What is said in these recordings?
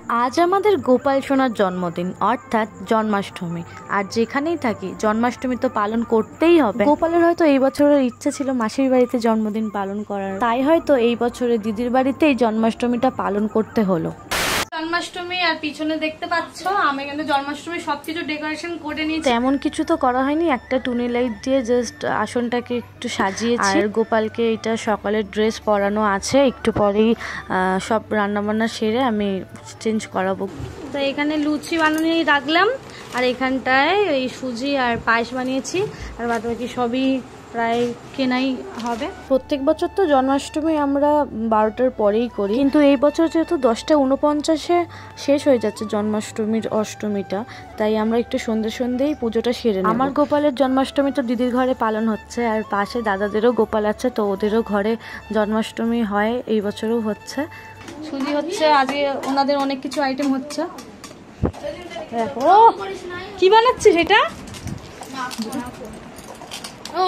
আজ আমাদের গোপাল সোনার জন্মদিন অর্থাৎ জন্মাষ্টমী। আর যেখানেই থাকি জন্মাষ্টমী তো পালন করতেই হবে। গোপালের হয়তো এই বছরের ইচ্ছা ছিল মাসির বাড়িতে জন্মদিন পালন করার, তাই হয়তো এই বছরে দিদির বাড়িতেই জন্মাষ্টমীটা পালন করতে হলো। জন্মাষ্টমী আর পিছনে দেখতে পাচ্ছ আমি কিন্তু জন্মাষ্টমী সবকিছু ডেকোরেশন করে নিয়েছি। তেমন কিছু তো করা হয়নি, একটা টুনি লাইট দিয়ে জাস্ট আসনটাকে একটু সাজিয়েছি। আর গোপালকে এটা সকালের ড্রেস পরানো আছে, একটু পরেই সব রান্নাবান্না সেরে আমি চেঞ্জ করাবো। তো এখানে লুচি বানিয়ে রাখলাম, আর এখানটায় এই সুজি আর পায়েস বানিয়েছি, আর বাদ বাকি সবই প্রায় কেনাই হবে। প্রত্যেক বছর তো জন্মাষ্টমী আমরা 12টার পরেই করি, কিন্তু এই বছর যেহেতু 10:49 শেষ হয়ে যাচ্ছে জন্মাষ্টমীর অষ্টমীটা, তাই আমরা একটু সন্ধ্যেই পুজোটা সেরে নেব। আমার গোপালের জন্মাষ্টমী তো দিদির ঘরে পালন হচ্ছে, আর পাশে দাদাদেরও গোপাল আছে, তো ওদেরও ঘরে জন্মাষ্টমী হয়, এই বছরও হচ্ছে। সুজি হচ্ছে, আজকে ওনাদের অনেক কিছু আইটেম হচ্ছে। দেখো কি বানাচ্ছিস এটা?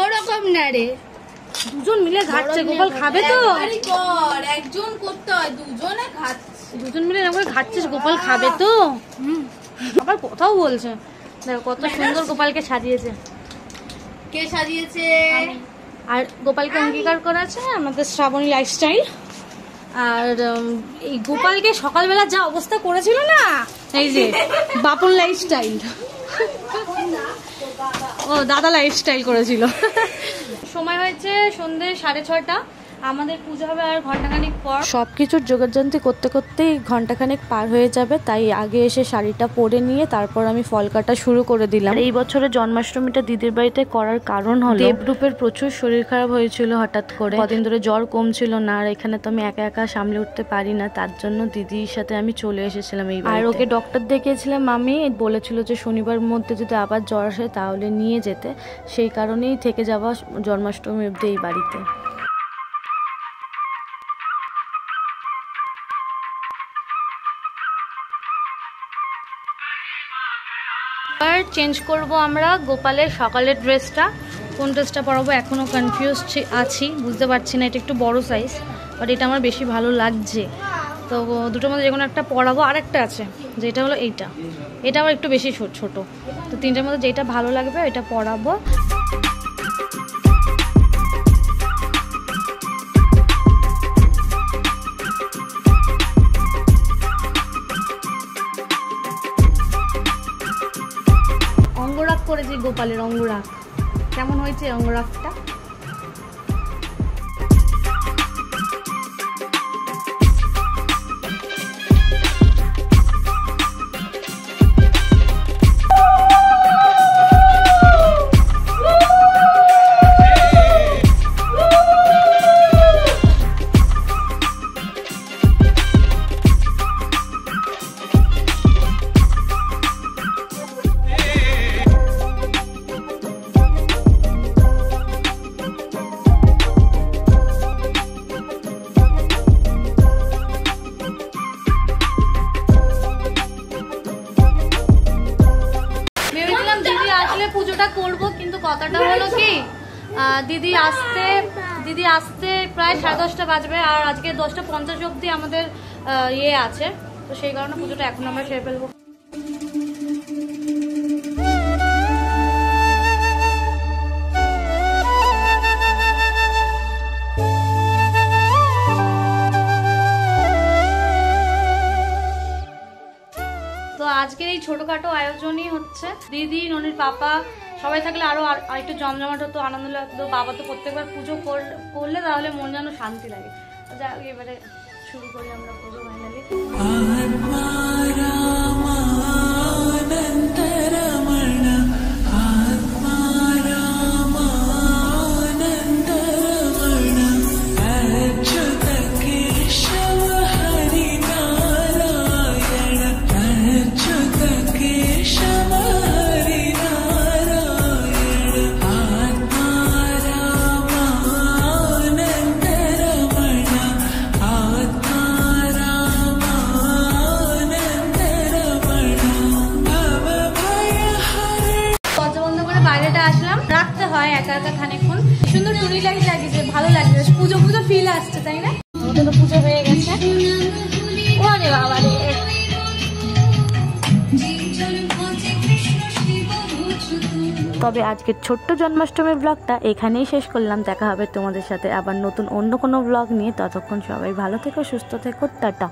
ওরকম না রে, দুজন মিলে ঘাটছে। গোপাল খাবে তো? একজন করতে হয়, দুজনে খাচ্ছে। দুজন মিলে এরকম ঘাটছিস, গোপাল খাবে তো? আবার কথাও বলছে। দেখো কত সুন্দর গোপালকে সাজিয়েছে। কে সাজিয়েছে? আর গোপালকে অঙ্গীকার করা আছে আমাদের শ্রাবণী লাইফস্টাইল। আর এই গোপালকে সকালবেলা যা অবস্থা করেছিল না, এই যে বাপন লাইফস্টাইল, ও দাদা লাইফস্টাইল করেছিল। সময় হয়েছে সন্ধ্যে 6:30, আমাদের পুজো হবে আর ঘন্টাখানিক পর। সবকিছুর জোগাড়যন্ত্রী করতে করতেই ঘন্টাখানেক পার হয়ে যাবে, তাই আগে এসে শাড়িটা পরে নিয়ে তারপর আমি ফল কাটা শুরু করে দিলাম। এই বছরের জন্মাষ্টমীটা দিদির বাড়িতে করার কারণ হলো দেবরূপের প্রচুর শরীর খারাপ হয়েছিল হঠাৎ করে, কদিন ধরে জ্বর কমছিল না, আর এখানে তো আমি একা একা সামলে উঠতে পারি না, তার জন্য দিদির সাথে আমি চলে এসেছিলাম এই বাড়িতে। আর ওকে ডক্টর দেখিয়েছিলাম, আমি বলেছিল যে শনিবার মধ্যে যদি আবার জ্বর আসে তাহলে নিয়ে যেতে, সেই কারণেই থেকে যাওয়া জন্মাষ্টমী অবধি এই বাড়িতে। এবার চেঞ্জ করব আমরা গোপালের সকালের ড্রেসটা। কোন ড্রেসটা পরাবো এখনও কনফিউজ আছি, বুঝতে পারছি না। এটা একটু বড় সাইজ, বাট এটা আমার বেশি ভালো লাগছে, তো দুটোর মধ্যে যে কোনো একটা পরাবো। আর একটা আছে যেটা হলো এইটা, এটা আবার একটু বেশি ছোট, তো তিনটার মধ্যে যেটা ভালো লাগবে এটা পরাবো। অঙ্গরাগ করেছি গোপালের, অঙ্গরাগ কেমন হয়েছে অঙ্গরাগটা? পুজোটা করব, কিন্তু কথাটা হলো কি দিদি আসতে প্রায় 10:30 বাজবে, আর আজকে 10:50 অবধি আমাদের ইয়ে আছে, তো সেই কারণে পুজোটা এখন আমরা সেরে ফেলবো। তো আজকের এই ছোটখাটো আয়োজনই হচ্ছে, দিদি ননির পাপা সবাই থাকলে আরো আরেকটু জমজমাট হতো, আনন্দ লাগতো। বাবা তো প্রত্যেকবার পুজো করলে তাহলে মন যেন শান্তি লাগে। যাই হোক, এবারে শুরু করি আমরা পুজো ফাইনালি। রাখতে হয় একা একা খানিকক্ষণ। সুন্দর টুনি লাইট লাগিয়েছে, ভালো লাগছে, পুজো ফিল আসছে, তাই না? পুজো হয়ে গেছে। ওরে বাবা রে, তবে আজকের ছোট্ট জন্মাষ্টমীর ব্লগটা এখানেই শেষ করলাম। দেখা হবে তোমাদের সাথে আবার নতুন অন্য কোনো ব্লগ নিয়ে। ততক্ষণ সবাই ভালো থেকো, সুস্থ থেকো, টাটা।